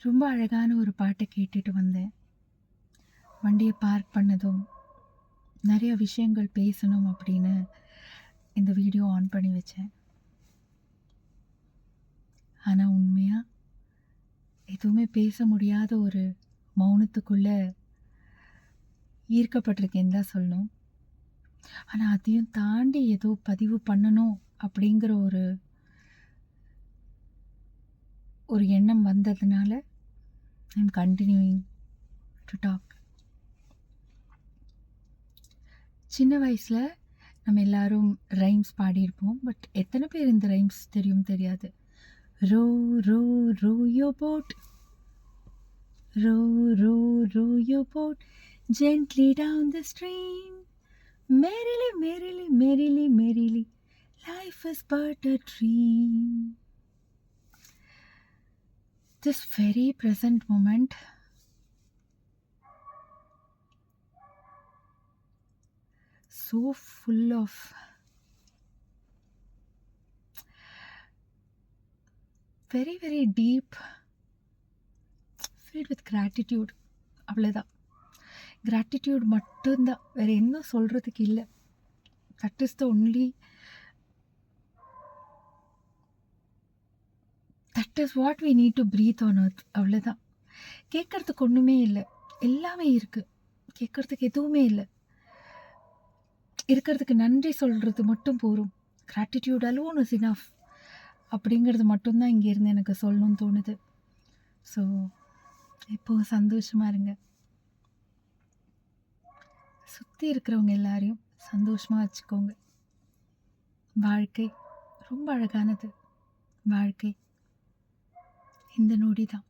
ரொம்ப அழகான ஒரு பாட்டை கேட்டுட்டு வந்தேன். வண்டியை பார்க் பண்ணதும் நிறைய விஷயங்கள் பேசணும் அப்படின்னு இந்த வீடியோ ஆன் பண்ணி வச்சேன். ஆனால் உண்மையாக எதுவுமே பேச முடியாத ஒரு மௌனத்துக்குள்ளே ஈர்க்கப்பட்டிருக்கேன்னு தான் சொல்லணும். ஆனால் அதையும் தாண்டி ஏதோ பதிவு பண்ணணும் அப்படிங்கிற ஒரு எண்ணம் வந்ததுனால ஐம் கண்டினியூயிங் டு டாக். சின்ன வயசில் நம்ம எல்லாரும் ரைம்ஸ் பாடியிருப்போம். பட் எத்தனை பேர் இந்த ரைம்ஸ் தெரியாது. Row row row your boat, row row row your boat gently down the stream, merrily merrily merrily merrily, life is but a dream. This very present moment so full of very very deep, filled with gratitude. அவ்வளோதான், gratitude மட்டும்தான், வேறு என்ன சொல்கிறதுக்கு இல்லை. That is the only, that is what we need to breathe on earth. அவ்வளோதான். கேட்குறதுக்கு ஒன்றுமே இல்லை, எல்லாமே இருக்குது. கேட்குறதுக்கு எதுவுமே இல்லை. இருக்கிறதுக்கு நன்றி சொல்கிறது மட்டும் போதும். கிராட்டிடியூட் அலோன் இஸ் இனஃப் அப்படிங்கிறது மட்டும்தான் இங்கேருந்து எனக்கு சொல்லணும்னு தோணுது. ஸோ இப்போது சந்தோஷமாக இருங்க. சுற்றி இருக்கிறவங்க எல்லாரையும் சந்தோஷமாக வச்சுக்கோங்க. வாழ்க்கை ரொம்ப அழகானது. வாழ்க்கை இந்த நொடி தான்.